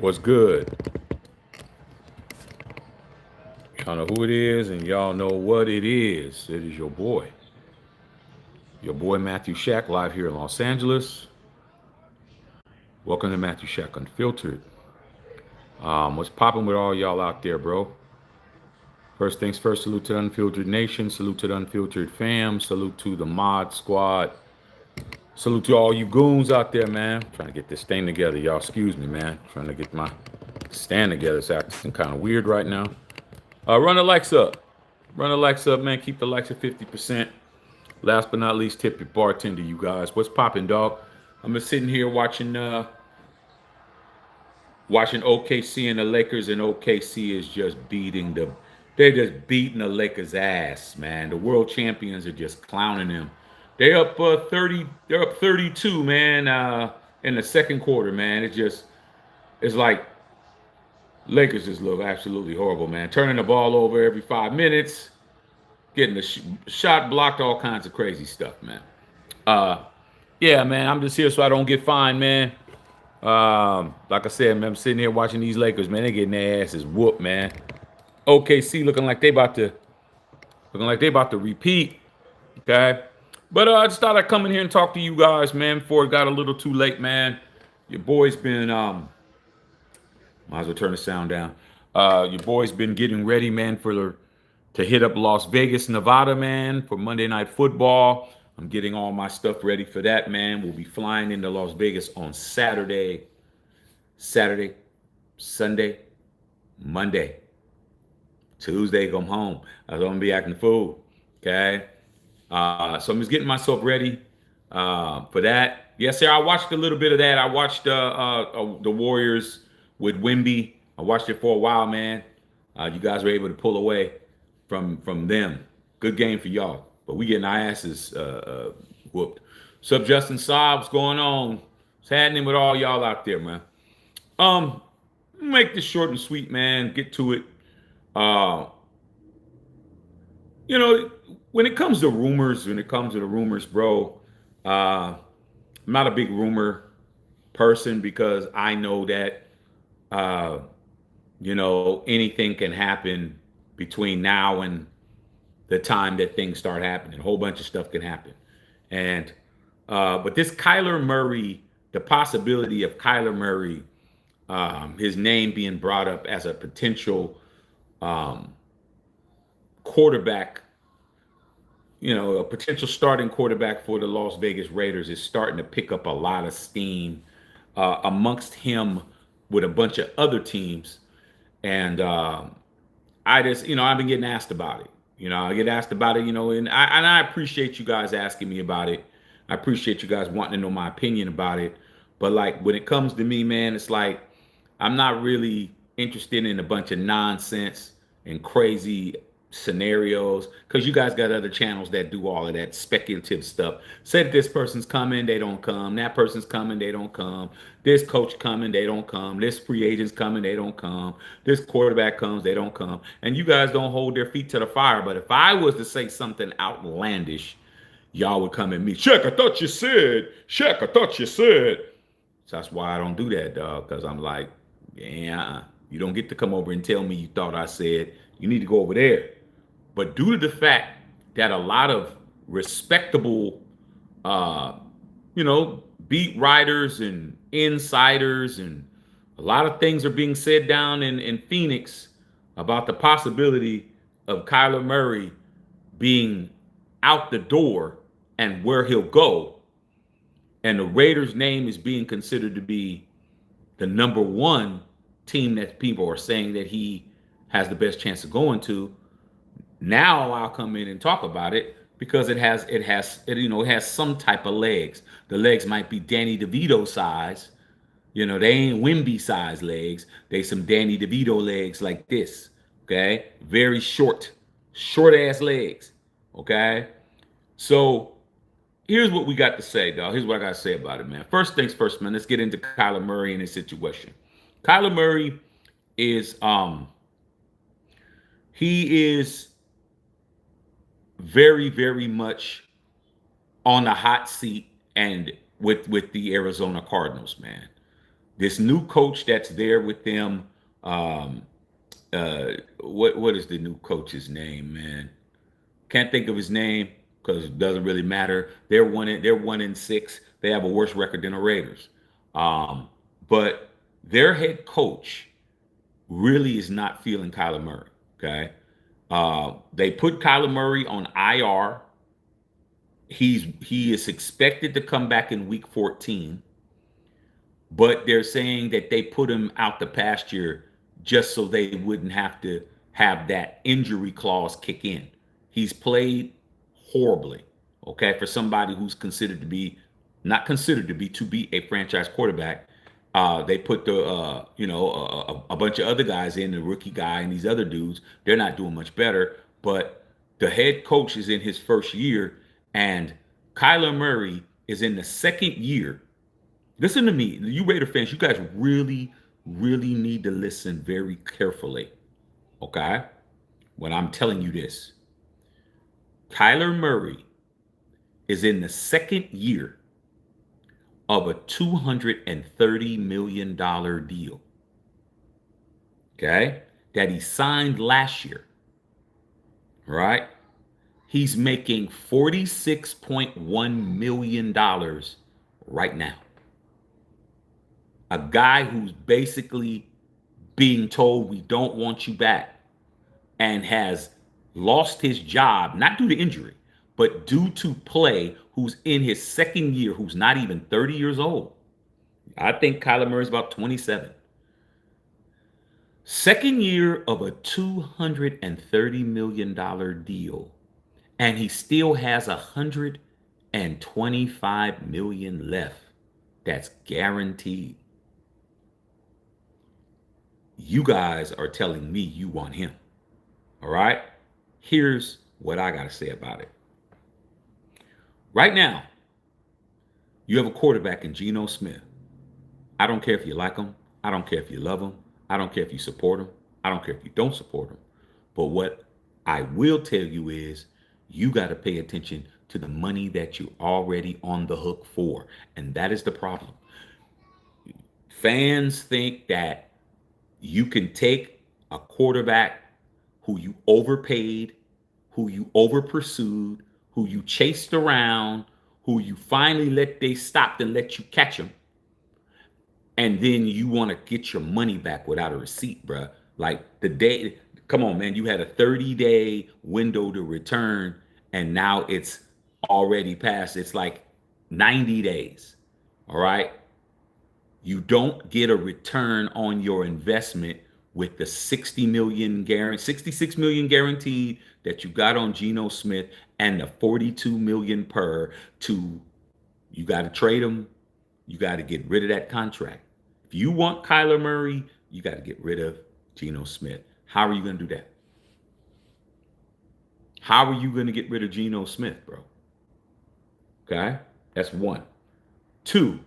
What's good? Y'all know who it is, and y'all know what it is. It is your boy Matthew Shack, live here in Los Angeles. Welcome to Matthew Shack Unfiltered. What's popping with all y'all out there, bro? First things first, salute to the Unfiltered Nation, salute to the Unfiltered fam, salute to the Mod Squad, salute to all you goons out there, man. Trying to get this thing together, y'all. Excuse me, man. Trying to get my stand together. It's acting kind of weird right now. Run the likes up. Run the likes up, man. Keep the likes at 50%. Last but not least, tip your bartender, you guys. What's popping, dog? I'm just sitting here watching OKC and the Lakers, and OKC is just they're just beating the Lakers' ass, man. The world champions are just clowning them. They're up 30. They're up 32, man. In the second quarter, man. It's like Lakers just look absolutely horrible, man. Turning the ball over every 5 minutes, getting the shot blocked, all kinds of crazy stuff, man. Uh, yeah, man, I'm just here so I don't get fined, man. Like I said, man, I'm sitting here watching these Lakers, man. They getting their asses whooped, man. OKC looking like they about to repeat. Okay, but I just thought I'd come in here and talk to you guys, man, before it got a little too late, man. Your boy's been might as well turn the sound down. Your boy's been getting ready, man, to hit up Las Vegas, Nevada, man, for Monday Night Football. I'm getting all my stuff ready for that, man. We'll be flying into Las Vegas on Saturday, Sunday, Monday. Tuesday, come home. I'm gonna be acting the fool. Okay. So I'm just getting myself ready for that. Yes, sir. I watched a little bit of that. I watched the Warriors with Wimby. I watched it for a while, man. You guys were able to pull away from them. Good game for y'all. But we getting our asses whooped. What's up, Justin Saab? What's going on? What's happening with all y'all out there, man? Make this short and sweet, man. Get to it. Uh, you know, when it comes to the rumors, bro, I'm not a big rumor person because I know that uh, anything can happen between now and the time that things start happening. A whole bunch of stuff can happen. And but this Kyler Murray, the possibility of Kyler Murray, his name being brought up as a potential um, quarterback, a potential starting quarterback for the Las Vegas Raiders is starting to pick up a lot of steam amongst him with a bunch of other teams. And I just, I've been getting asked about it. I get asked about it, and I appreciate you guys asking me about it. I appreciate you guys wanting to know my opinion about it. But like when it comes to me, man, it's like I'm not really interested in a bunch of nonsense and crazy scenarios because you guys got other channels that do all of that speculative stuff. Say that this person's coming, they don't come. That person's coming, they don't come. This coach coming, they don't come. This free agent's coming, they don't come. This quarterback comes, they don't come. And you guys don't hold their feet to the fire. But if I was to say something outlandish, y'all would come at me. Shaq, I thought you said. Shaq, I thought you said. So that's why I don't do that, dog. Because I'm like, yeah, you don't get to come over and tell me you thought I said. You need to go over there. But due to the fact that a lot of respectable, beat writers and insiders and a lot of things are being said down in Phoenix about the possibility of Kyler Murray being out the door and where he'll go. And the Raiders' name is being considered to be the number one team that people are saying that he has the best chance of going to. Now I'll come in and talk about it because it has some type of legs. The legs might be Danny DeVito size. They ain't Wimby size legs. They some Danny DeVito legs like this. Okay, very short ass legs. Okay, so here's what we got to say, dog. Here's what I got to say about it, man. First things first, man. Let's get into Kyler Murray and his situation. Kyler Murray is he is very, very much on the hot seat and with the Arizona Cardinals, man. This new coach that's there with them, um, what is the new coach's name, man? Can't think of his name because it doesn't really matter. They're 1-6. They have a worse record than the Raiders. But their head coach really is not feeling Kyler Murray. Okay. They put Kyler Murray on IR. He is expected to come back in week 14, but they're saying that they put him out the pasture just so they wouldn't have to have that injury clause kick in. He's played horribly, okay, for somebody who's considered to be not considered to be a franchise quarterback. They put the a bunch of other guys in, the rookie guy and these other dudes. They're not doing much better, but the head coach is in his first year, and Kyler Murray is in the second year. Listen to me, you Raider fans. You guys really, really need to listen very carefully, okay? When I'm telling you this, Kyler Murray is in the second year of a $230 million deal, okay, that he signed last year, right? He's making $46.1 million right now. A guy who's basically being told we don't want you back and has lost his job, not due to injury, but due to play, who's in his second year, who's not even 30 years old. I think Kyler Murray's about 27. Second year of a $230 million deal, and he still has $125 million left. That's guaranteed. You guys are telling me you want him. All right? Here's what I got to say about it. Right now, you have a quarterback in Gino Smith. I don't care if you like him. I don't care if you love him. I don't care if you support him. I don't care if you don't support him. But what I will tell you is you got to pay attention to the money that you're already on the hook for. And that is the problem. Fans think that you can take a quarterback who you overpaid, who you over pursued, who you chased around, who you finally they stopped and let you catch him, and then you want to get your money back without a receipt, bruh. Like come on, man, you had a 30-day window to return, and now it's already passed. It's like 90 days. All right. You don't get a return on your investment with the 66 million guaranteed that you got on Geno Smith and the 42 million per you got to trade him. You got to get rid of that contract. If you want Kyler Murray, you got to get rid of Geno Smith. How are you going to do that? How are you going to get rid of Geno Smith, bro? Okay. That's one. Two,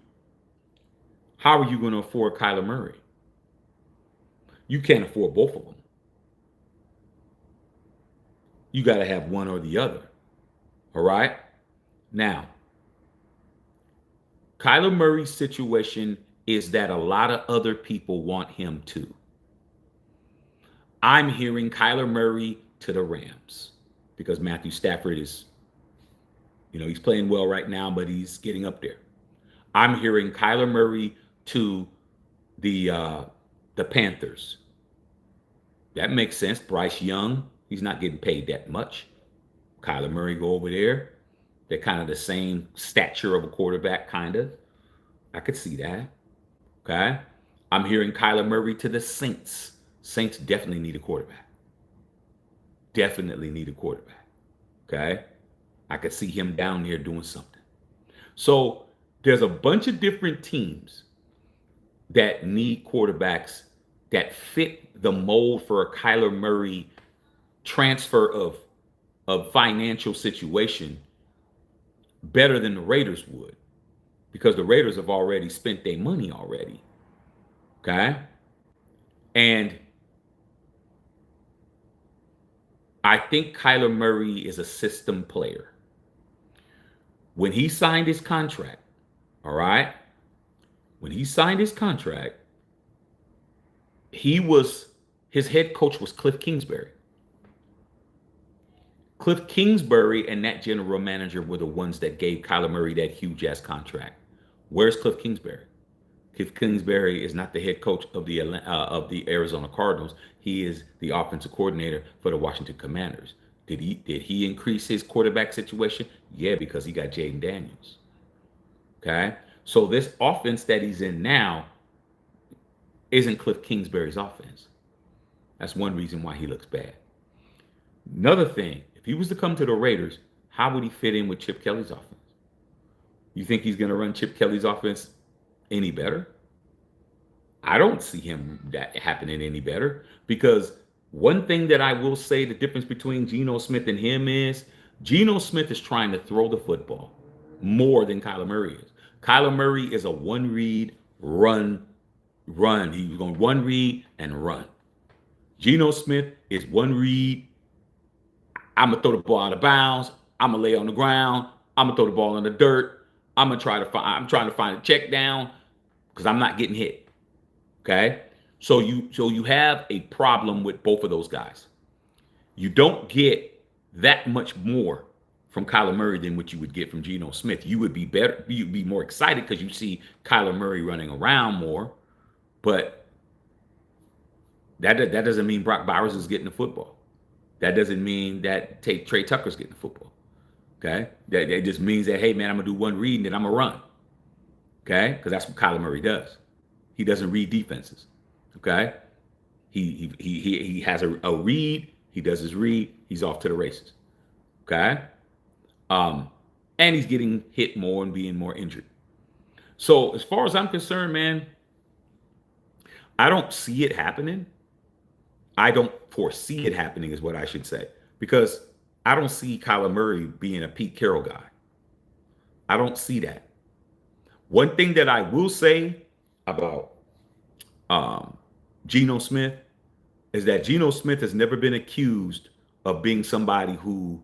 how are you going to afford Kyler Murray? You can't afford both of them. You got to have one or the other. All right? Now, Kyler Murray's situation is that a lot of other people want him too. I'm hearing Kyler Murray to the Rams because Matthew Stafford is, he's playing well right now, but he's getting up there. I'm hearing Kyler Murray to the Panthers. That makes sense. Bryce Young, he's not getting paid that much. Kyler Murray go over there. They're kind of the same stature of a quarterback, kind of. I could see that. Okay. I'm hearing Kyler Murray to the Saints. Saints definitely need a quarterback. Definitely need a quarterback. Okay. I could see him down there doing something. So there's a bunch of different teams that need quarterbacks that fit the mold for a Kyler Murray transfer of financial situation better than the Raiders would, because the Raiders have already spent their money already. Okay. And I think Kyler Murray is a system player. When he signed his contract, all right, When he signed his contract, he was his head coach was Cliff Kingsbury. Cliff Kingsbury and that general manager were the ones that gave Kyler Murray that huge ass contract. Where's Cliff Kingsbury? Cliff Kingsbury is not the head coach of the Arizona Cardinals. He is the offensive coordinator for the Washington Commanders. Did he increase his quarterback situation? Yeah, because he got Jaden Daniels. Okay, so this offense that he's in now isn't Cliff Kingsbury's offense. That's one reason why he looks bad. Another thing, if he was to come to the Raiders, how would he fit in with Chip Kelly's offense? You think he's going to run Chip Kelly's offense any better? I don't see him that happening any better, because one thing that I will say the difference between Geno Smith and him is Geno Smith is trying to throw the football more than Kyler Murray is. Kyler Murray is a one read, run. He's going one read and run. Geno Smith is one read. I'm going to throw the ball out of bounds. I'm going to lay on the ground. I'm going to throw the ball in the dirt. I'm trying to find a check down because I'm not getting hit. Okay? So you have a problem with both of those guys. You don't get that much more from Kyler Murray than what you would get from Geno Smith. You would be better. You'd be more excited because you see Kyler Murray running around more, but that doesn't mean Brock Bowers is getting the football. That doesn't mean that Trey Tucker's getting the football. Okay? That just means that, hey, man, I'm going to do one read and then I'm going to run. Okay? Because that's what Kyler Murray does. He doesn't read defenses. Okay? He has a read. He does his read. He's off to the races. Okay? And he's getting hit more and being more injured. So as far as I'm concerned, man, I don't see it happening. I don't foresee it happening is what I should say, because I don't see Kyler Murray being a Pete Carroll guy. I don't see that. One thing that I will say about Geno Smith is that Geno Smith has never been accused of being somebody who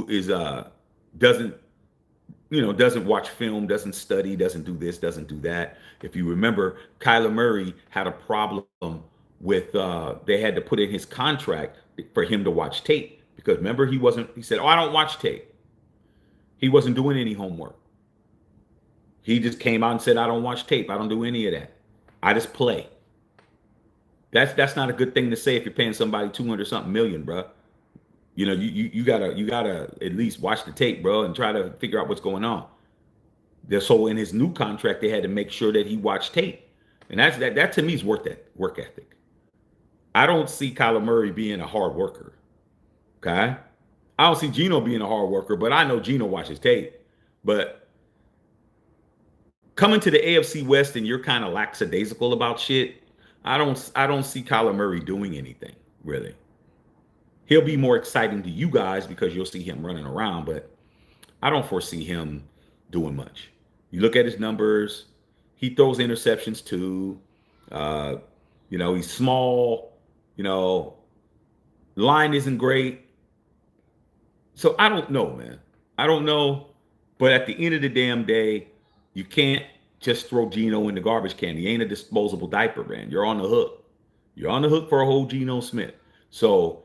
is doesn't watch film, doesn't study, doesn't do this, doesn't do that. If you remember, Kyler Murray had a problem with they had to put in his contract for him to watch tape, because remember he said, "Oh, I don't watch tape." He wasn't doing any homework. He just came out and said, "I don't watch tape. I don't do any of that. I just play." That's not a good thing to say if you're paying somebody 200 something million, bro. You gotta at least watch the tape, bro, and try to figure out what's going on. So in his new contract, they had to make sure that he watched tape, and that to me is worth that work ethic. I don't see Kyler Murray being a hard worker. Okay, I don't see Geno being a hard worker, but I know Geno watches tape. But coming to the AFC West and you're kind of lackadaisical about shit, I don't see Kyler Murray doing anything really. He'll be more exciting to you guys because you'll see him running around, but I don't foresee him doing much. You look at his numbers, he throws interceptions too. He's small, line isn't great. So I don't know, man. I don't know. But at the end of the damn day, you can't just throw Geno in the garbage can. He ain't a disposable diaper, man. You're on the hook. You're on the hook for a whole Geno Smith. So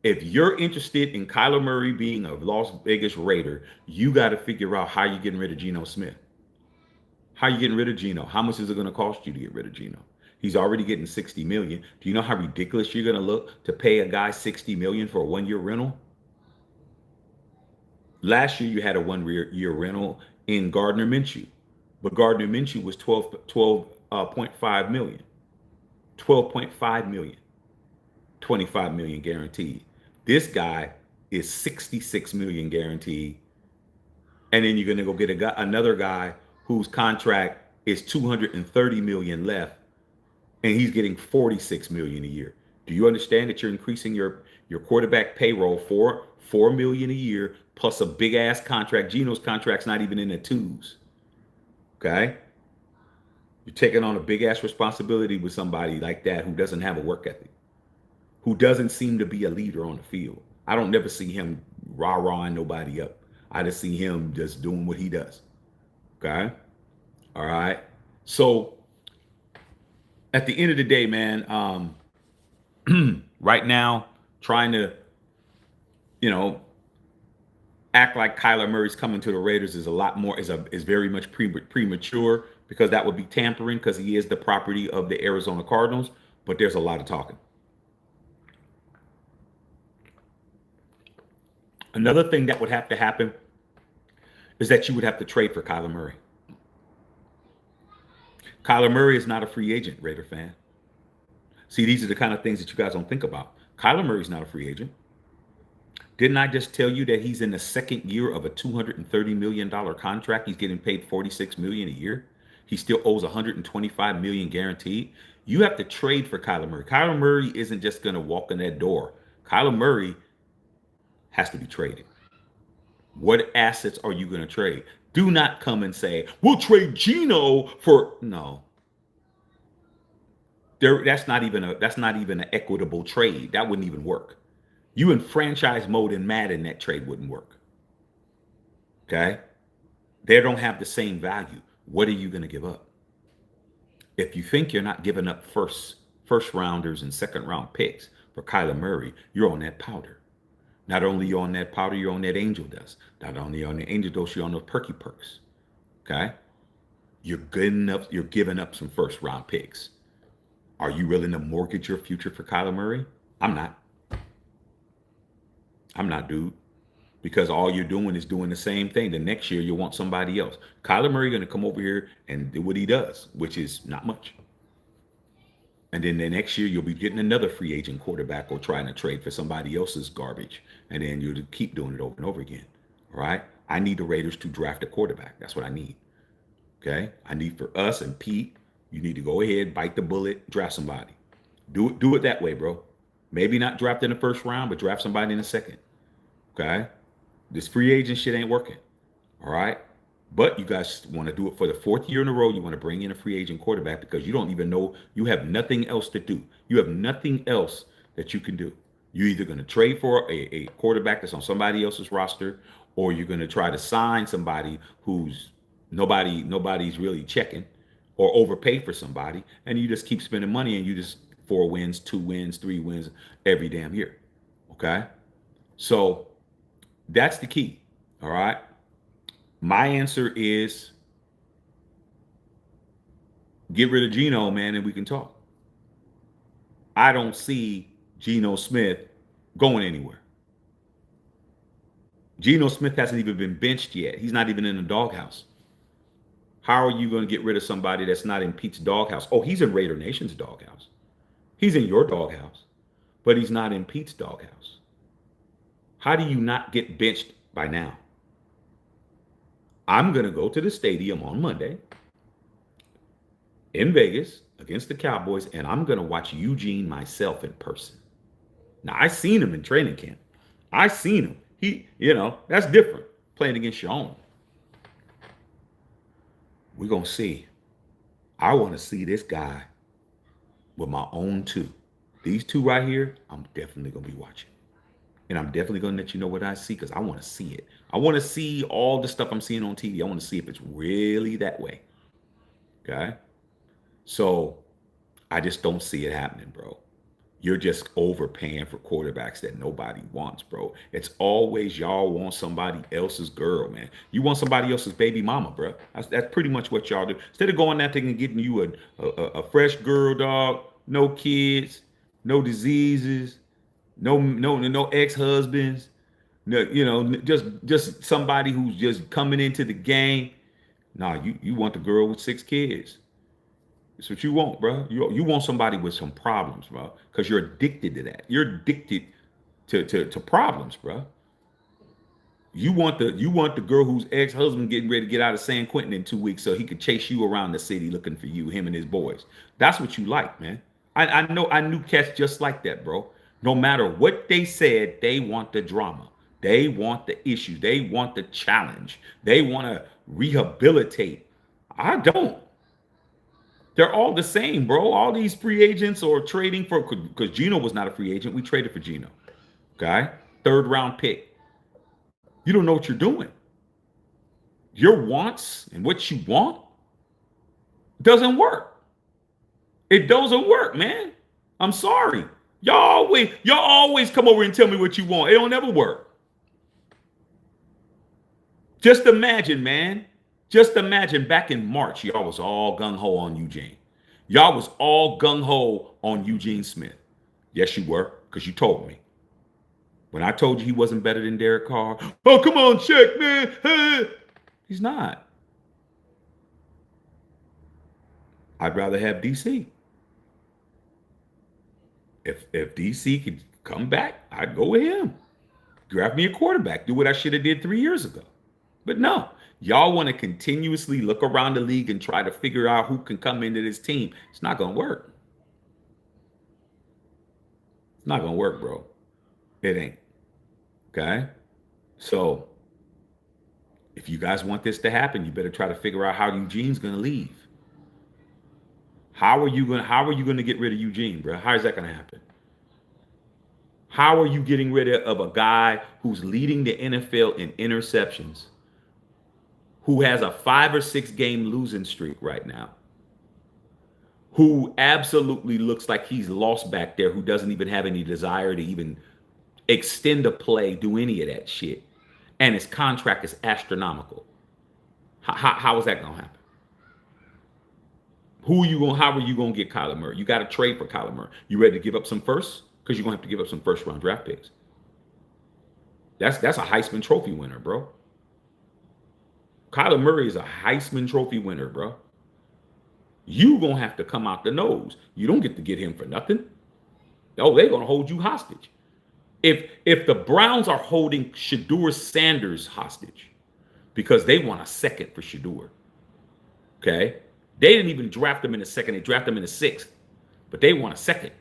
if you're interested in Kyler Murray being a Las Vegas Raider, you got to figure out how you're getting rid of Geno Smith. How you getting rid of Geno? How much is it going to cost you to get rid of Geno? He's already getting $60 million. Do you know how ridiculous you're going to look to pay a guy $60 million for a 1-year rental? Last year you had a 1-year rental in Gardner Minshew, but Gardner Minshew was 12.5 million, 12.5 million, 25 million guaranteed. This guy is 66 million guaranteed. And then you're going to go get another guy whose contract is 230 million left, and he's getting 46 million a year. Do you understand that you're increasing your quarterback payroll for $4 million a year plus a big ass contract? Geno's contract's not even in the twos. Okay? You're taking on a big ass responsibility with somebody like that who doesn't have a work ethic, who doesn't seem to be a leader on the field. I don't never see him rah-rahing nobody up. I just see him just doing what he does. Okay. All right. So at the end of the day, man, right now, trying to, you know, act like Kyler Murray's coming to the Raiders is a lot more is very much premature because that would be tampering because he is the property of the Arizona Cardinals. But there's a lot of talking. Another thing that would have to happen is that you would have to trade for Kyler Murray. Kyler Murray is not a free agent, Raider fan. See, these are the kind of things that you guys don't think about. Kyler Murray's not a free agent. Didn't I just tell you that he's in the second year of a $230 million contract? He's getting paid $46 million a year. He still owes $125 million guaranteed. You have to trade for Kyler Murray. Kyler Murray isn't just going to walk in that door. Kyler Murray has to be traded. What assets are you going to trade? Do not come and say, we'll trade Gino for no. That's not even an equitable trade. That wouldn't even work. You in franchise mode in Madden, that trade wouldn't work. Okay? They don't have the same value. What are you going to give up? If you think you're not giving up first rounders and second round picks for Kyler Murray, you're on that powder. Not only you're on that powder, you're on that angel dust. Not only on the angel dust, you're on those perky perks. Okay? You're giving up some first round picks. Are you willing to mortgage your future for Kyler Murray? I'm not, dude. Because all you're doing is doing the same thing. The next year, you want somebody else. Kyler Murray going to come over here and do what he does, which is not much. And then the next year, you'll be getting another free agent quarterback or trying to trade for somebody else's garbage. And then you'll keep doing it over and over again. All right? I need the Raiders to draft a quarterback. That's what I need. Okay? I need for us and Pete, you need to go ahead, bite the bullet, draft somebody. Do it that way, bro. Maybe not draft in the first round, but draft somebody in the second. Okay? This free agent shit ain't working. All right? But you guys want to do it for the fourth year in a row. You want to bring in a free agent quarterback because you don't even know, you have nothing else to do. You have nothing else that you can do. You're either going to trade for a quarterback that's on somebody else's roster, or you're going to try to sign somebody who's nobody's really checking, or overpay for somebody, and you just keep spending money and you just 4 wins, 2 wins, 3 wins every damn year. Okay? So that's the key. All right? My answer is get rid of Gino, man, and we can talk. I don't see Gino Smith going anywhere. Gino Smith hasn't even been benched yet. He's not even in the doghouse. How are you going to get rid of somebody that's not in Pete's doghouse? Oh, he's in Raider Nation's doghouse. He's in your doghouse, but he's not in Pete's doghouse. How do you not get benched by now? I'm going to go to the stadium on Monday in Vegas against the Cowboys, and I'm going to watch Eugene myself in person. Now, I seen him in training camp. I seen him. That's different, playing against your own. We're going to see. I want to see this guy with my own two. These two right here, I'm definitely going to be watching. And I'm definitely going to let you know what I see because I want to see it. I want to see all the stuff I'm seeing on TV. I want to see if it's really that way. Okay? So I just don't see it happening, bro. You're just overpaying for quarterbacks that nobody wants, bro. It's always y'all want somebody else's girl, man. You want somebody else's baby mama, bro. That's pretty much what y'all do. Instead of going that thing and getting you a fresh girl, dog, no kids, no diseases, no ex-husbands, just somebody who's just coming into the game. Nah, you want the girl with 6 kids. That's what you want, bro. You want somebody with some problems, bro, because you're addicted to that. You're addicted to problems, bro. You want the girl whose ex-husband getting ready to get out of San Quentin in 2 weeks so he could chase you around the city looking for you, him and his boys. That's what you like, man. I know I knew cats just like that, bro. No matter what they said, they want the drama. They want the issues. They want the challenge. They want to rehabilitate. I don't. They're all the same, bro. All these free agents or trading for, because Gino was not a free agent. We traded for Gino. Okay? 3rd round pick. You don't know what you're doing. your wants and what you want doesn't work. It doesn't work, man. I'm sorry. Y'all always come over and tell me what you want. It don't ever work. Just imagine, man. Just imagine back in March, y'all was all gung ho on Eugene. Y'all was all gung ho on Eugene Smith. Yes, you were, because you told me. When I told you he wasn't better than Derek Carr, oh, come on, check, man. Hey. He's not. I'd rather have DC. If DC could come back, I'd go with him. Draft me a quarterback. Do what I should have did 3 years ago. But no, y'all want to continuously look around the league and try to figure out who can come into this team. It's not going to work. It's not going to work, bro. It ain't. Okay? So, if you guys want this to happen, you better try to figure out how Eugene's going to leave. How are you going to get rid of Eugene, bro? How is that going to happen? How are you getting rid of a guy who's leading the NFL in interceptions, who has a 5 or 6 game losing streak right now, who absolutely looks like he's lost back there, who doesn't even have any desire to even extend a play, do any of that shit, and his contract is astronomical? How is that going to happen? How are you going to get Kyler Murray? You got to trade for Kyler Murray. You ready to give up some firsts? Because you're going to have to give up some first round draft picks. That's a Heisman Trophy winner, bro. Kyler Murray is a Heisman Trophy winner, bro. You going to have to come out the nose. You don't get to get him for nothing. Oh, they're going to hold you hostage. If the Browns are holding Shedeur Sanders hostage because they want a second for Shedeur, okay? They didn't even draft him in the second. They drafted him in the 6th. But they want a second.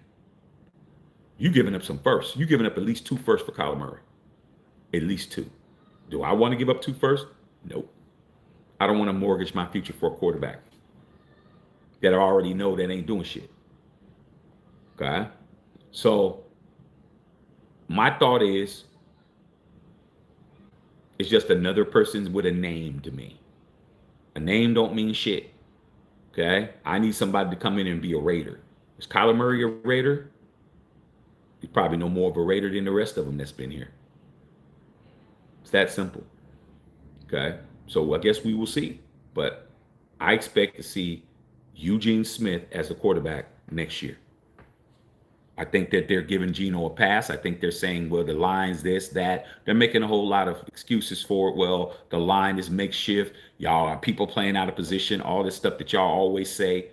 You giving up some firsts. You giving up at least 2 firsts for Kyler Murray. At least 2. Do I want to give up 2 firsts? Nope. I don't want to mortgage my future for a quarterback that I already know that ain't doing shit. Okay? So, my thought is, it's just another person with a name to me. A name don't mean shit. Okay? I need somebody to come in and be a Raider. Is Kyler Murray a Raider? He's probably no more of a Raider than the rest of them that's been here. It's that simple. Okay? So I guess we will see. But I expect to see Eugene Smith as a quarterback next year. I think that they're giving Gino a pass. I think they're saying, well, the line's this, that. They're making a whole lot of excuses for it. Well, the line is makeshift. Y'all are people playing out of position, all this stuff that y'all always say.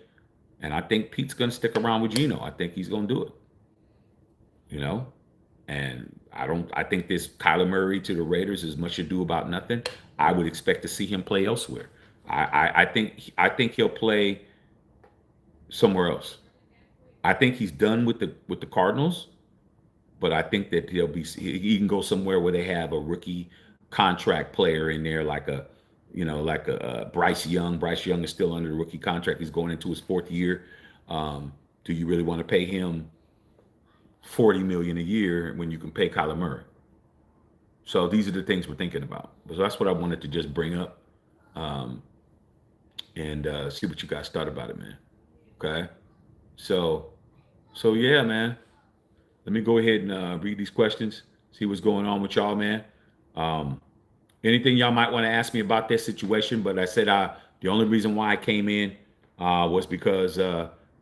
And I think Pete's going to stick around with Gino. I think he's going to do it. You know? And I think this Kyler Murray to the Raiders is much ado about nothing. I would expect to see him play elsewhere. I think he'll play somewhere else. I think he's done with the Cardinals, but I think that he can go somewhere where they have a rookie contract player in there, like a Bryce Young. Bryce Young is still under the rookie contract. He's going into his 4th year. Do you really want to pay him $40 million a year when you can pay Kyler Murray? So these are the things we're thinking about. So that's what I wanted to just bring up, and see what you guys thought about it, man. Okay, so yeah, man. Let me go ahead and read these questions, see what's going on with y'all, man. Anything y'all might want to ask me about this situation, but I said the only reason why I came in was because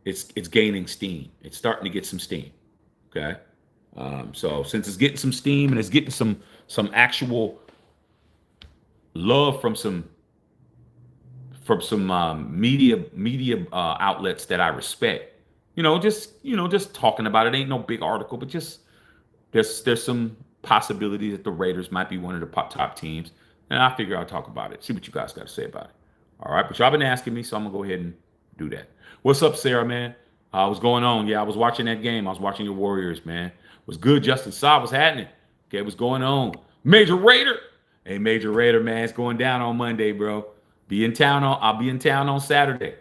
it's gaining steam. It's starting to get some steam. Okay, so since it's getting some steam and it's getting some actual love from some media outlets that I respect. Just talking about it. Ain't no big article, but just there's some possibility that the Raiders might be one of the top teams, and I figure I'll talk about it. See what you guys got to say about it. All right, but y'all been asking me, so I'm gonna go ahead and do that. What's up, Sarah, man? What's going on? Yeah, I was watching that game. I was watching your Warriors, man. Was good, Justin Saw. What's happening? Okay, what's going on? Major Raider. Hey, Major Raider, man, it's going down on Monday, bro. I'll be in town on Saturday.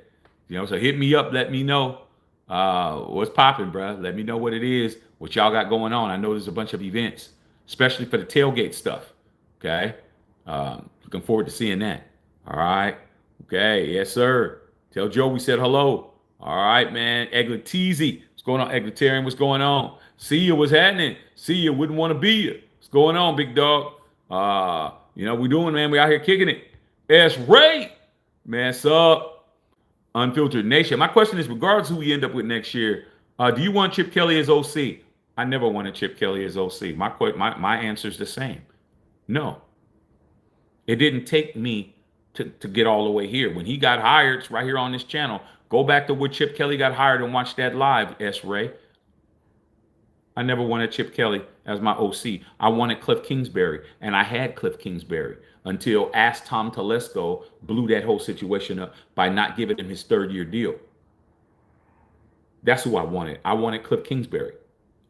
So hit me up, let me know what's popping, bro. Let me know what it is, what y'all got going on. I know there's a bunch of events, especially for the tailgate stuff. Okay, looking forward to seeing that. All right. Okay. Yes, sir. Tell Joe we said hello. All right, man. Egleteezy. What's going on, Egletarian? What's going on? See you. What's happening? See you. Wouldn't want to be you. What's going on, big dog? We doing, man. We out here kicking it. S. Ray. Man, sup? Unfiltered Nation. My question is, regardless who we end up with next year, do you want Chip Kelly as OC? I never wanted Chip Kelly as OC. My answer is the same. No. It didn't take me to get all the way here. When he got hired, it's right here on this channel. Go back to where Chip Kelly got hired and watch that live, S. Ray. I never wanted Chip Kelly as my OC. I wanted Cliff Kingsbury, and I had Cliff Kingsbury until Ask Tom Telesco blew that whole situation up by not giving him his third-year deal. That's who I wanted. I wanted Cliff Kingsbury.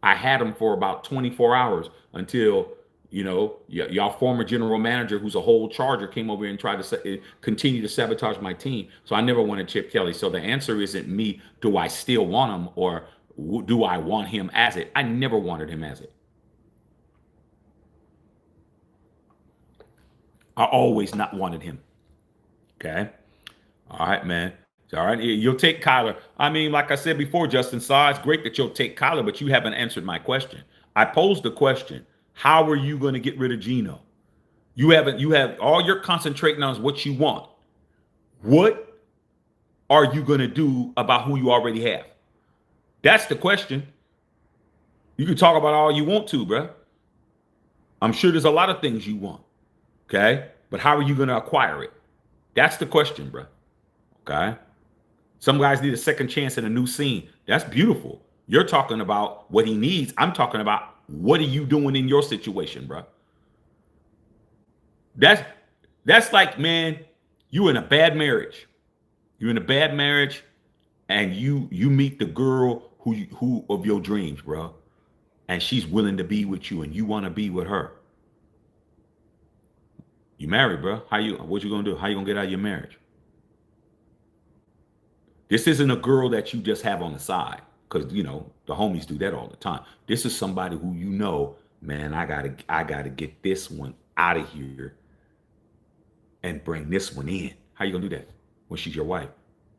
I had him for about 24 hours until, y'all former general manager, who's a whole Charger, came over here and tried to continue to sabotage my team. So I never wanted Chip Kelly. So the answer isn't me, do I still want him, or do I want him as it? I never wanted him as it. I always not wanted him. Okay. All right, man. All right. You'll take KYLER. I mean, like I said before, Justin Saw, it's great that you'll take KYLER, but you haven't answered my question. I posed the question. How are you going to get rid of Gino? You have all you're concentrating on is what you want. What are you going to do about who you already have? That's the question. You can talk about all you want to, bro. I'm sure there's a lot of things you want. Okay. But how are you going to acquire it? That's the question, bro. Okay. Some guys need a second chance in a new scene. That's beautiful. You're talking about what he needs. I'm talking about what are you doing in your situation, bro? That's like, man, you in a bad marriage. You're in a bad marriage, and you meet the girl who of your dreams, bro, and she's willing to be with you, and you want to be with her. You married, bro. What you gonna do? How you gonna get out of your marriage? This isn't a girl that you just have on the side, because the homies do that all the time. This is somebody who man, I gotta get this one out of here and bring this one in. How you gonna do that when she's your wife?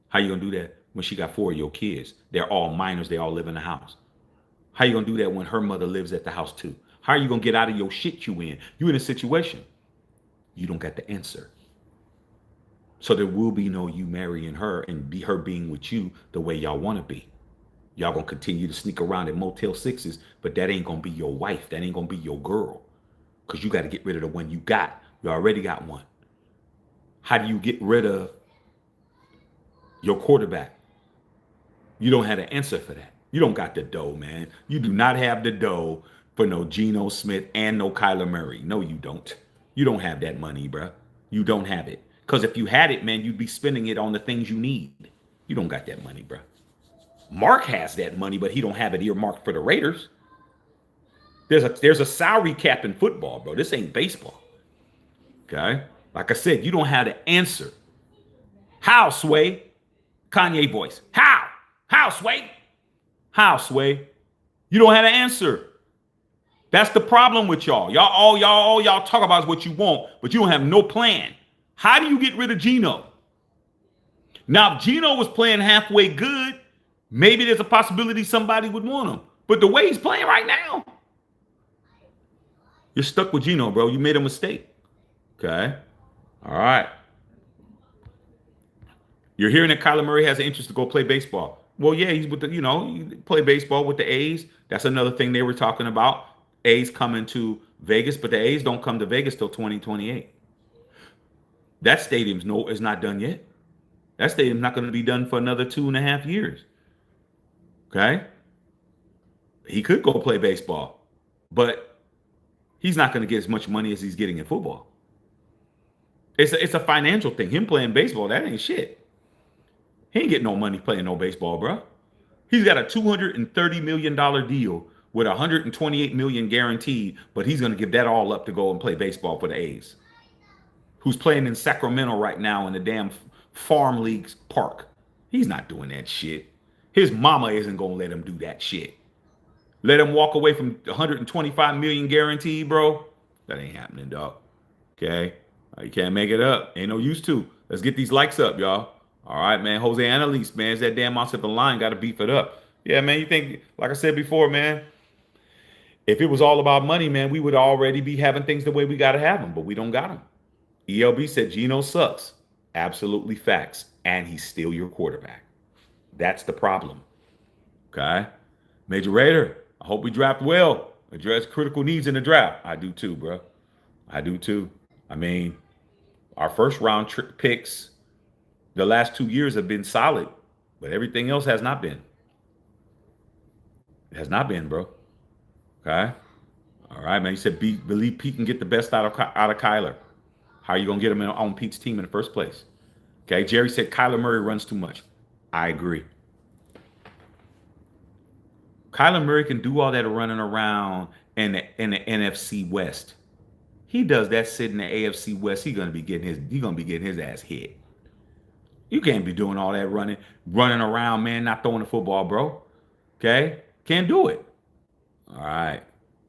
How you gonna do that when she got 4 of your kids? They're all minors. They all live in the house. How you gonna do that when her mother lives at the house too? How are you gonna get out of your shit you in? You in a situation. You don't got the answer. So there will be no you marrying her and her being with you the way y'all want to be. Y'all gonna continue to sneak around in Motel 6s, but that ain't gonna be your wife. That ain't gonna be your girl. Because you got to get rid of the one you got. You already got one. How do you get rid of your quarterback? You don't have an answer for that. You don't got the dough, man. You do not have the dough for no Gino Smith and no Kyler Murray. No, you don't. You don't have that money, bro. You don't have it. Because if you had it, man, you'd be spending it on the things you need. You don't got that money, bro. Mark has that money, but he don't have it earmarked for the Raiders. There's a salary cap in football, bro. This ain't baseball. Okay? Like I said, you don't have the answer. How, Sway? Kanye voice. How? How, Sway? How, Sway? You don't have an answer. That's the problem with y'all. All y'all talk about is what you want, but you don't have no plan. How do you get rid of Gino? Now, if Gino was playing halfway good, maybe there's a possibility somebody would want him. But the way he's playing right now, you're stuck with Gino, bro. You made a mistake. Okay? All right. You're hearing that Kyler Murray has an interest to go play baseball. Well, yeah, he's with he play baseball with the A's. That's another thing they were talking about. A's coming to Vegas, but the A's don't come to Vegas till 2028. That stadium's is not done yet. That stadium's not going to be done for another 2.5 years. Okay? He could go play baseball, but he's not going to get as much money as he's getting in football. It's a financial thing. Him playing baseball, that ain't shit. He ain't getting no money playing no baseball, bro. He's got a $230 million deal with $128 million guaranteed, but he's going to give that all up to go and play baseball for the A's, who's playing in Sacramento right now in the damn farm leagues park. He's not doing that shit. His mama isn't going to let him do that shit. Let him walk away from $125 million guaranteed, bro. That ain't happening, dog. Okay? You can't make it up. Ain't no use to. Let's get these likes up, y'all. All right, man. Jose Annalise, man, is that damn offensive line. Got to beef it up. Yeah, man. You think, like I said before, man, if it was all about money, man, we would already be having things the way we got to have them, but we don't got them. ELB said Gino sucks. Absolutely facts. And he's still your quarterback. That's the problem. Okay. Major Raider, I hope we draft well. Address critical needs in the draft. I do too, bro. I do too. I mean, our first round picks the last 2 years have been solid, but everything else has not been. It has not been, bro. Okay. All right, man. You said believe Pete can get the best out of KYLER. How are you gonna get him on Pete's team in the first place? Okay. Jerry said Kyler Murray runs too much. I agree. Kyler Murray can do all that running around in the NFC West. He does that sitting in the AFC West. He's gonna be getting his ass hit. You can't be doing all that running around, man, not throwing the football, bro. Okay? Can't do it. All right.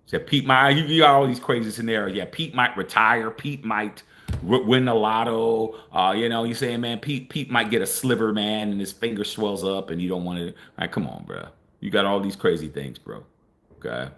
Said Pete might, you got all these crazy scenarios. Yeah, Pete might retire. Pete might win the lotto. You saying, man, Pete might get a sliver, man, and his finger swells up, and you don't want to. All right, come on, bro. You got all these crazy things, bro. Okay.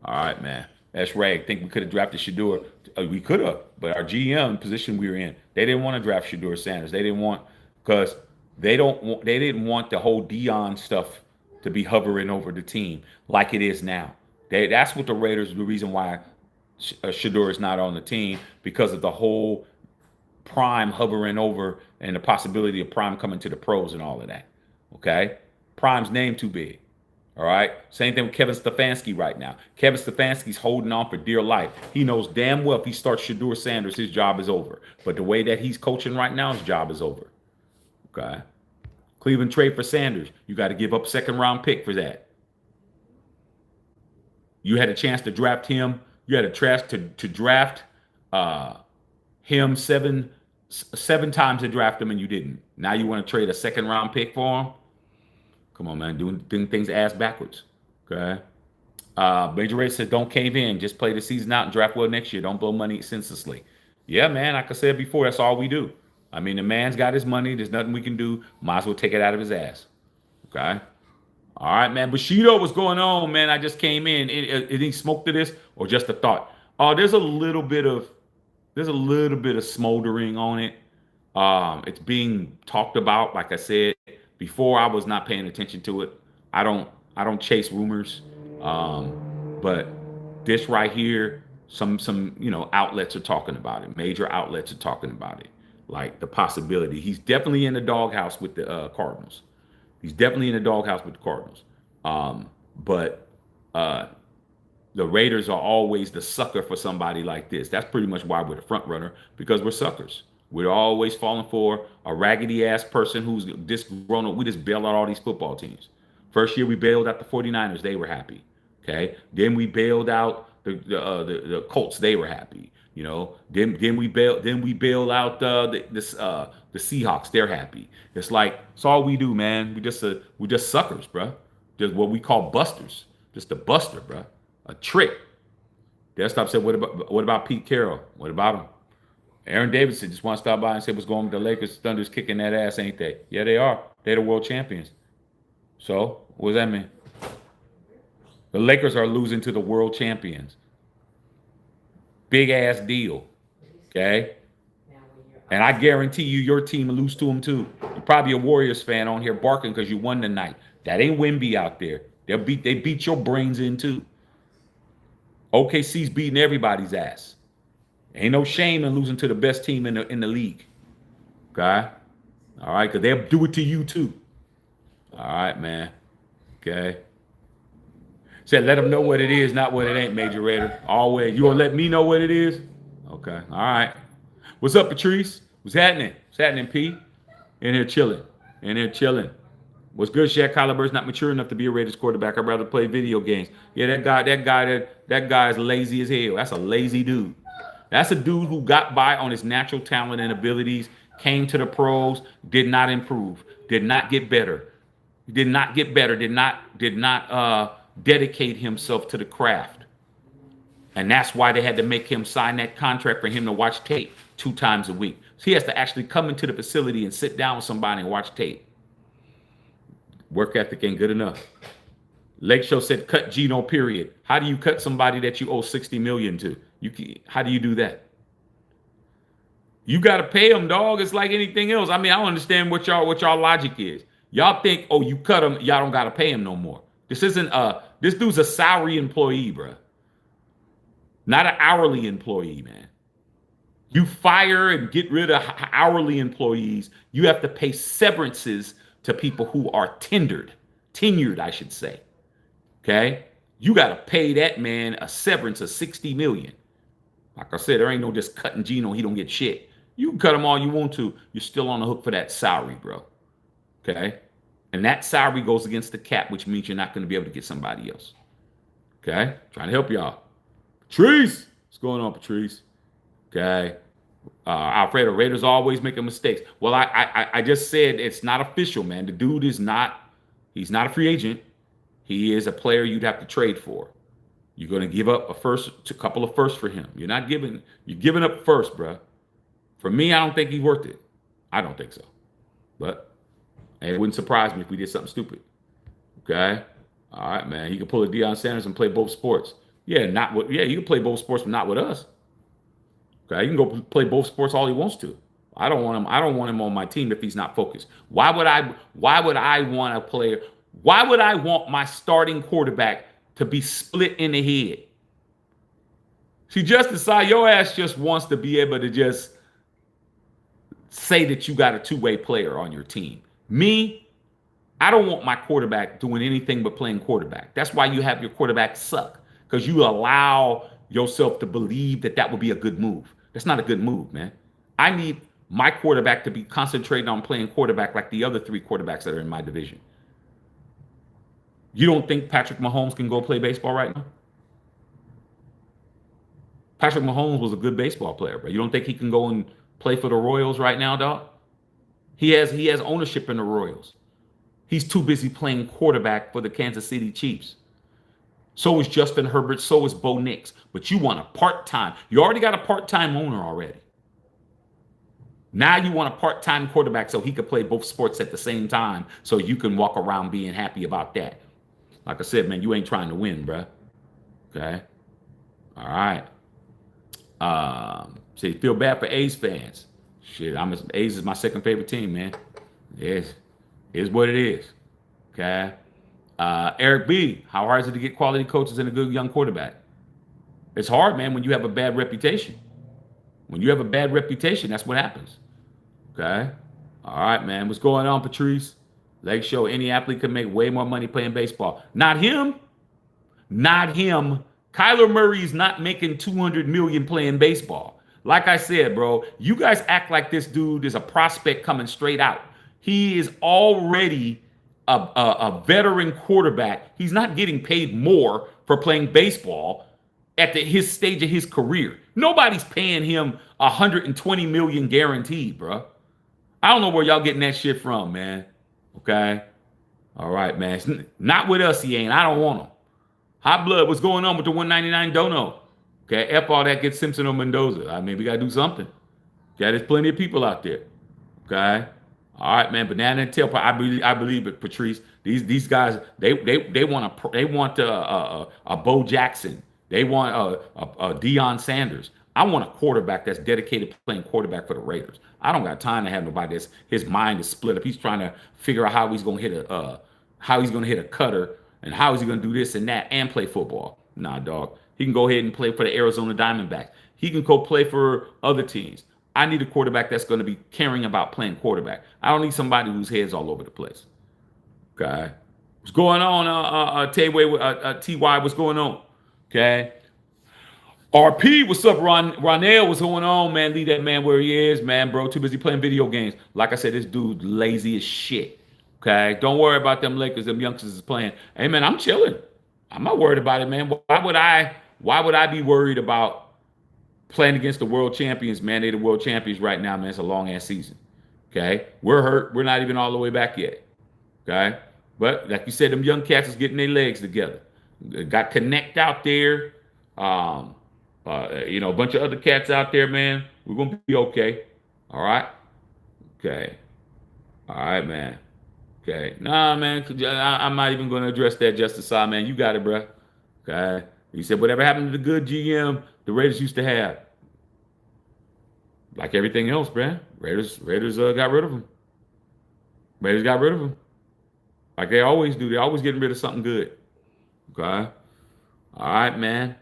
All right, man. That's Rag. Think we could have drafted Shedeur. We could have, but our GM position we were in, they didn't want to draft Shedeur Sanders. They didn't want because they didn't want the whole Dion stuff to be hovering over the team like it is now. That's what the Raiders, the reason why Shedeur is not on the team, because of the whole Prime hovering over and the possibility of Prime coming to the pros and all of that. Okay? Prime's name too big. All right? Same thing with Kevin Stefanski right now. Kevin Stefanski's holding on for dear life. He knows damn well if he starts Shedeur Sanders, his job is over. But the way that he's coaching right now, his job is over. Okay? Cleveland trade for Sanders. You got to give up a second-round pick for that. You had a chance to draft him. You had a chance to draft him seven times to draft him, and you didn't. Now you want to trade a second-round pick for him? Come on, man. Doing things ass backwards. Okay? Major Ray says, don't cave in. Just play the season out and draft well next year. Don't blow money senselessly. Yeah, man. Like I said before, that's all we do. I mean, the man's got his money. There's nothing we can do. Might as well take it out of his ass. Okay? All right, man. Bushido, what's going on, man? I just came in. Any smoke to this or just a thought? Oh, there's a little bit of smoldering on it. It's being talked about. Like I said before, I was not paying attention to it. I don't chase rumors. But this right here, some outlets are talking about it. Major outlets are talking about it. Like the possibility. He's definitely in the doghouse with the Cardinals. He's definitely in the doghouse with the Cardinals. But the Raiders are always the sucker for somebody like this. That's pretty much why we're the front runner, because we're suckers. We're always falling for a raggedy ass person who's just grown up. We just bail out all these football teams. First year we bailed out the 49ers. They were happy. Okay. Then we bailed out the Colts. They were happy. Then we bail out the Seahawks. They're happy. It's like it's all we do, man. We're just suckers, bro. Just what we call busters. Just a buster, bro. A trick. Desktop said, what about Pete Carroll? What about him? Aaron Davidson just wants to stop by and say what's going on with the Lakers. Thunder's kicking that ass, ain't they? Yeah, they are. They're the world champions. So what does that mean? The Lakers are losing to the world champions. Big ass deal. Okay? And I guarantee you your team will lose to them too. You're probably a Warriors fan on here barking because you won tonight. That ain't Wemby out there. They beat your brains in too. OKC's beating everybody's ass. Ain't no shame in losing to the best team in the league. Okay? All right, because they'll do it to you too. All right, man. Okay. Said let them know what it is, not what it ain't, Major Raider. Always. You gonna let me know what it is? Okay. All right. What's up, Patrice? What's happening? What's happening, P? In here chilling. What's good, Shaq? Kyler's not mature enough to be a Raiders quarterback. I'd rather play video games. Yeah, that guy is lazy as hell. That's a lazy dude. That's a dude who got by on his natural talent and abilities, came to the pros, did not improve, did not get better, did not dedicate himself to the craft. And that's why they had to make him sign that contract for him to watch tape 2 times a week. So he has to actually come into the facility and sit down with somebody and watch tape. Work ethic ain't good enough. Lake Show said, cut Gino, period. How do you cut somebody that you owe $60 million to? How do you do that? You got to pay them, dog. It's like anything else. I mean, I don't understand what y'all logic is. Y'all think, oh, you cut him, y'all don't got to pay him no more. This isn't this dude's a salary employee, bro. Not an hourly employee, man. You fire and get rid of hourly employees. You have to pay severances to people who are tenured, I should say. Okay? You got to pay that man a severance of $60 million. Like I said, there ain't no just cutting Gino. He don't get shit. You can cut him all you want to. You're still on the hook for that salary, bro. Okay? And that salary goes against the cap, which means you're not going to be able to get somebody else. Okay? Trying to help y'all. Patrice! What's going on, Patrice? Okay? Alfredo, Raiders always making mistakes. Well, I just said it's not official, man. The dude is not, he's not a free agent. He is a player you'd have to trade for. You're going to give up a couple of firsts for him. You're giving up first, bro. For me, I don't think he's worth it. I don't think so. But it wouldn't surprise me if we did something stupid. Okay? All right, man. He can pull a Deion Sanders and play both sports. Yeah, you can play both sports, but not with us. Okay, you can go play both sports all he wants to. I don't want him on my team if he's not focused. Why would I want a player? Why would I want my starting quarterback to be split in the head? See, just decide your ass just wants to be able to just say that you got a two-way player on your team. Me, I don't want my quarterback doing anything but playing quarterback. That's why you have your quarterback suck, because you allow yourself to believe that would be a good move. That's not a good move, man. I need my quarterback to be concentrating on playing quarterback like the other 3 quarterbacks that are in my division. You don't think Patrick Mahomes can go play baseball right now? Patrick Mahomes was a good baseball player, bro. You don't think he can go and play for the Royals right now, dog? He has ownership in the Royals. He's too busy playing quarterback for the Kansas City Chiefs. So is Justin Herbert. So is Bo Nix. But you want a part-time. You already got a part-time owner already. Now you want a part-time quarterback so he could play both sports at the same time, so you can walk around being happy about that. Like I said, man, you ain't trying to win, bruh. Okay? All right. So you feel bad for A's fans. Shit, A's is my second favorite team, man. Yes. It is what it is. Okay? Eric B., how hard is it to get quality coaches and a good young quarterback? It's hard, man, when you have a bad reputation. When you have a bad reputation, that's what happens. Okay? All right, man. What's going on, Patrice? Lake Show, any athlete can make way more money playing baseball. Not him. Not him. Kyler Murray's not making $200 million playing baseball. Like I said, bro, you guys act like this dude is a prospect coming straight out. He is already a veteran quarterback. He's not getting paid more for playing baseball at his stage of his career. Nobody's paying him $120 million guaranteed, bro. I don't know where y'all getting that shit from, man. Okay? All right, man. It's not with us, he ain't. I don't want him. Hot blood, what's going on with the 199 dono? Okay, F all that, get Simpson or Mendoza. I mean, we got to do something. Okay, there's plenty of people out there. Okay? All right, man. Banana and tailpipe. I believe it, Patrice. These guys, they want a Bo Jackson. They want a Deion Sanders. I want a quarterback that's dedicated to playing quarterback for the Raiders. I don't got time to have nobody that's his mind is split up. He's trying to figure out how he's gonna hit a cutter and how is he gonna do this and that and play football. Nah, dog. He can go ahead and play for the Arizona Diamondbacks. He can go play for other teams. I need a quarterback that's going to be caring about playing quarterback. I don't need somebody whose head's all over the place. Okay. What's going on, T.Y.? What's going on? Okay. RP, what's up, Ronell? What's going on, man? Leave that man where he is, man, bro. Too busy playing video games. Like I said, this dude lazy as shit. Okay. Don't worry about them Lakers, them youngsters is playing. Hey, man, I'm chilling. I'm not worried about it, man. Why would I be worried about playing against the world champions, man? They're the world champions right now, man. It's a long-ass season. Okay? We're hurt. We're not even all the way back yet. Okay? But like you said, them young cats is getting their legs together. Got Connect out there. A bunch of other cats out there, man. We're gonna be okay. All right. Okay. All right, man. Okay. Nah, man. I'm not even gonna address that, Justice Side, man. You got it, bro. Okay. He said whatever happened to the good GM the Raiders used to have. Like everything else, man. Raiders got rid of him. Raiders got rid of him. Like they always do. They're always getting rid of something good. Okay. All right, man.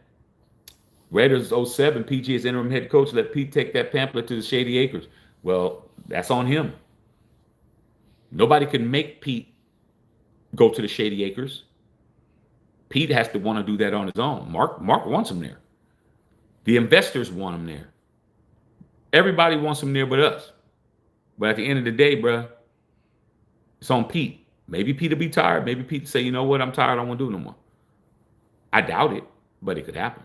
Raiders '07, PG as interim head coach let Pete take that pamphlet to the Shady Acres. Well, that's on him. Nobody can make Pete go to the Shady Acres. Pete has to want to do that on his own. Mark wants him there. The investors want him there. Everybody wants him there but us. But at the end of the day, bruh, it's on Pete. Maybe Pete will be tired. Maybe Pete say, you know what, I'm tired. I don't want to do it no more. I doubt it, but it could happen.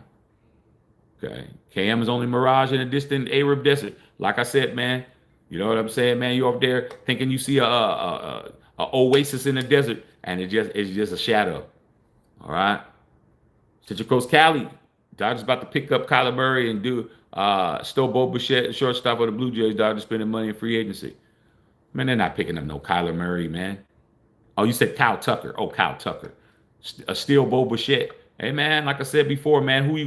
Okay. KM is only mirage in a distant Arab desert. Like I said, man, you know what I'm saying, man? You up there thinking you see a oasis in the desert, and it's just a shadow. All right. Central Coast Cali, Dodgers about to pick up KYLER Murray and do Stowe Bo Bichette, shortstop of the Blue Jays. Dodgers spending money in free agency. Man, they're not picking up no KYLER Murray, man. Oh, you said Kyle Tucker. Oh, Kyle Tucker. A Steele Bo Bichette. Hey, man, like I said before, man, who are you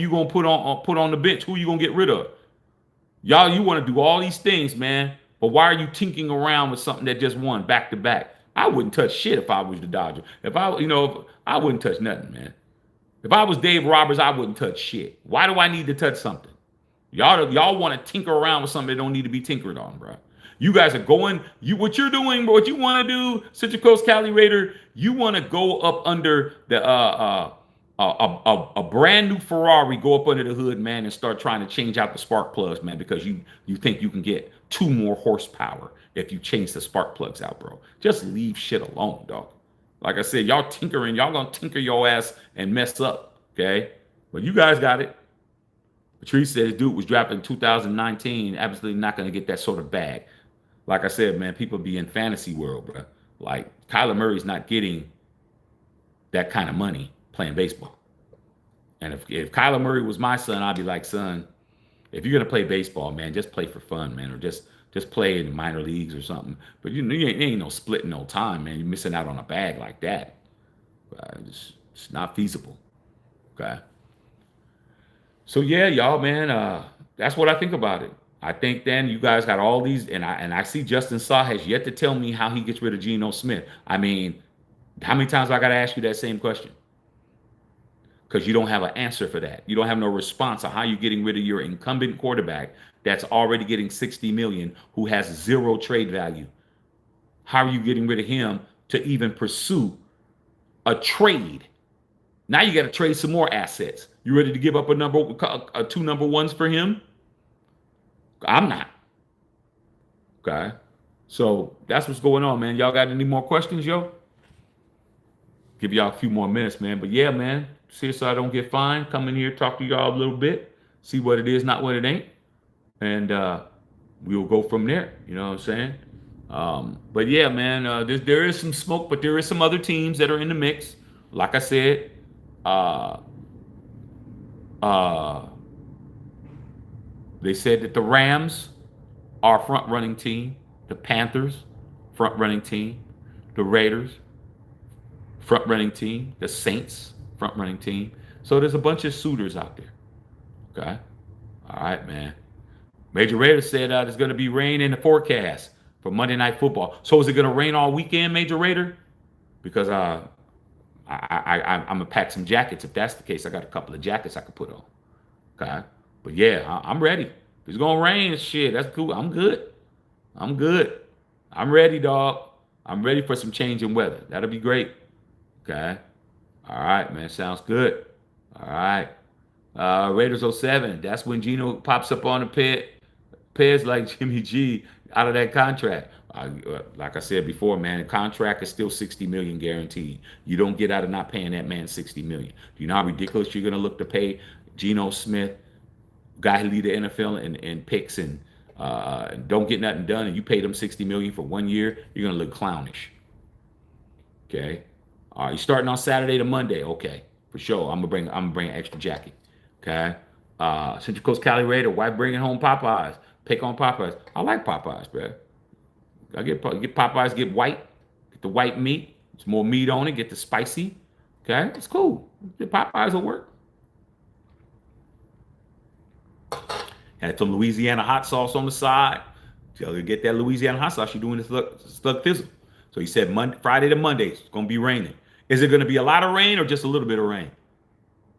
gonna put on the bench? Who are you gonna get rid of? Y'all, you want to do all these things, man. But why are you tinkering around with something that just won back to back? I wouldn't touch shit if I was the Dodger. I wouldn't touch nothing, man. If I was Dave Roberts, I wouldn't touch shit. Why do I need to touch something? Y'all want to tinker around with something that don't need to be tinkered on, bro. You guys are going, what you're doing, what you want to do, Central Coast Cali Raider, you want to go up under the a brand new Ferrari, go up under the hood, man, and start trying to change out the spark plugs, man, because you think you can get 2 more horsepower if you change the spark plugs out, bro. Just leave shit alone, dog. Like I said, y'all gonna tinker your ass and mess up, okay? But you guys got it. Patrice says dude was drafted in 2019, absolutely not gonna get that sort of bag. Like I said, man, people be in fantasy world, bro. Like KYLER Murray's not getting that kind of money playing baseball. And if KYLER Murray was my son, I'd be like, son, if you're gonna play baseball, man, just play for fun, man, or just play in the minor leagues or something. But you ain't no splitting no time, man. You're missing out on a bag like that. It's not feasible. Okay. So yeah, y'all, man, that's what I think about it. I think then you guys got all these, and I see Justin Saw has yet to tell me how he gets rid of Gino Smith. I mean, how many times I got to ask you that same question? Because you don't have an answer for that. You don't have no response on how you're getting rid of your incumbent quarterback that's already getting $60 million, who has 0 trade value. How are you getting rid of him to even pursue a trade? Now you got to trade some more assets. You ready to give up 2 number ones for him? I'm not. Okay. So that's what's going on, man. Y'all got any more questions, yo? Give y'all a few more minutes, man. But yeah, man, see so I don't get fined. Come in here, talk to y'all a little bit, see what it is, not what it ain't. And we'll go from there. You know what I'm saying? But yeah, man, there is some smoke, but there is some other teams that are in the mix. Like I said, they said that the Rams are front-running team, the Panthers, front-running team, the Raiders, front-running team, the Saints, front-running team. So there's a bunch of suitors out there. Okay? All right, man. Major Raider said there's going to be rain in the forecast for Monday Night Football. So is it going to rain all weekend, Major Raider? Because I'm going to pack some jackets. If that's the case, I got a couple of jackets I could put on. Okay? But yeah, I'm ready. If it's going to rain, shit, that's cool. I'm good. I'm ready, dog. I'm ready for some change in weather. That'll be great. Okay? All right, man. Sounds good. All right. Raiders '07. That's when Gino pops up on the Pez like Jimmy G out of that contract. Like I said before, man, the contract is still $60 million guaranteed. You don't get out of not paying that man $60 million. Do you know how ridiculous you're going to look to pay Gino Smith, guy who lead the NFL in picks and don't get nothing done, and you paid him $60 million for 1 year? You're going to look clownish. Okay. All right. You starting on Saturday to Monday? Okay, for sure. I'm gonna bring an extra jacket. Okay. Central Coast Cali Raider, why bringing home Popeyes? Pick on Popeyes. I like Popeyes, bro. I get Popeyes, get white, get the white meat. It's more meat on it. Get the spicy. Okay, it's cool. The Popeyes will work. Had some Louisiana hot sauce on the side. Tell her to get that Louisiana hot sauce. You're doing this slug thizzle. So he said Friday to Monday, it's gonna be raining. Is it gonna be a lot of rain or just a little bit of rain?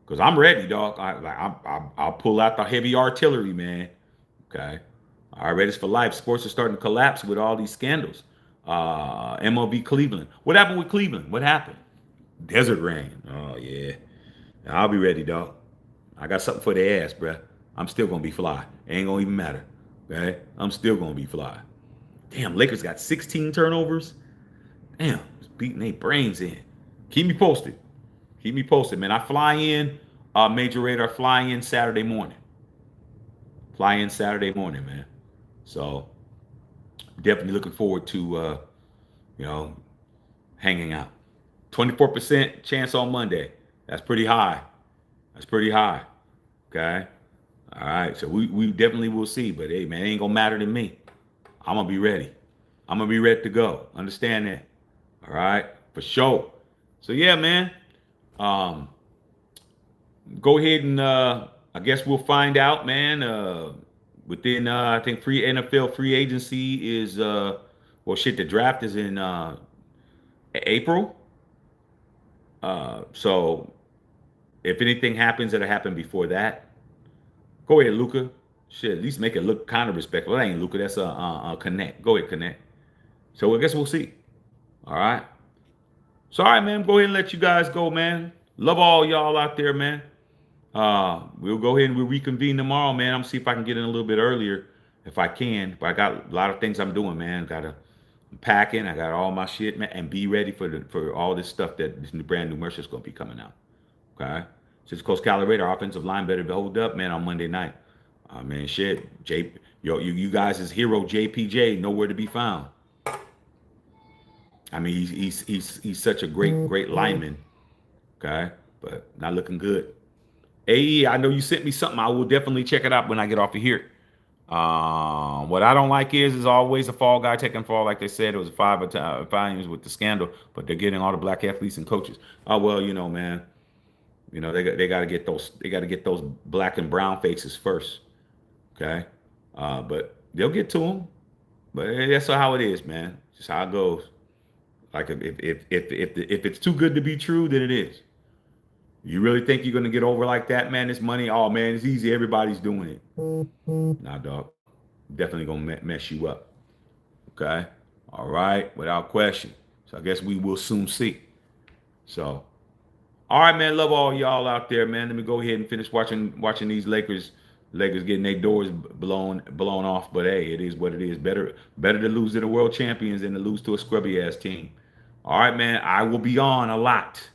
Because I'm ready, dog. I'll pull out the heavy artillery, man. Okay. All right, Raiders for life. Sports are starting to collapse with all these scandals. MLB Cleveland. What happened with Cleveland? What happened? Desert rain. Oh yeah. I'll be ready, dog. I got something for their ass, bruh. I'm still gonna be fly. It ain't gonna even matter. Okay? I'm still gonna be fly. Damn, Lakers got 16 turnovers. Damn, just beating their brains in. Keep me posted. Keep me posted, man. I fly in, Major Radar, fly in Saturday morning. Fly in Saturday morning, man. So definitely looking forward to you know, hanging out. 24% chance on Monday. That's pretty high. That's pretty high. Okay. All right. So we definitely will see. But hey, man, it ain't gonna matter to me. I'm gonna be ready. I'm gonna be ready to go. Understand that. All right, for sure. So yeah, man. Um, go ahead and I guess we'll find out, man. Within I think free NFL free agency is well shit, the draft is in April. So if anything happens, it'll happen before that. Go ahead, Luca. Shit, at least make it look kind of respectful. That ain't Luca. That's a connect. Go ahead, connect. So I guess we'll see. All right. So all right, man. Go ahead and let you guys go, man. Love all y'all out there, man. We'll go ahead and we'll reconvene tomorrow, man. I'm gonna see if I can get in a little bit earlier, if I can. But I got a lot of things I'm doing, man. Gotta I'm packing. I got all my shit, man, and be ready for all this stuff that this new brand new merch is gonna be coming out. Okay. Since Coach KYLER, our offensive line better to hold up, man, on Monday night. Man, shit, you guys' hero JPJ nowhere to be found. I mean, he's such a great lineman. Okay, but not looking good. Hey, I know you sent me something. I will definitely check it out when I get off of here. What I don't like is always a fall guy taking fall. Like they said, it was five years with the scandal, but they're getting all the black athletes and coaches. Oh well, man. They got to get those black and brown faces first. Okay, but they'll get to them. But that's how it is, man. Just how it goes. Like if it's too good to be true, then it is. You really think you're gonna get over like that, man? This money, oh man, it's easy. Everybody's doing it. Nah, dog. Definitely gonna mess you up. Okay. All right, without question. So I guess we will soon see. So, all right, man. Love all y'all out there, man. Let me go ahead and finish watching these Lakers getting their doors blown off. But hey, it is what it is. Better to lose to the world champions than to lose to a scrubby ass team. All right, man. I will be on a lot.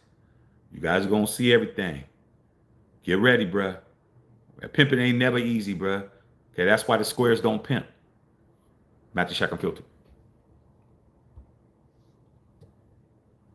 You guys are gonna see everything. Get ready, bruh. Pimping ain't never easy, bruh. Okay, that's why the squares don't pimp. Matthew Shack and Filter.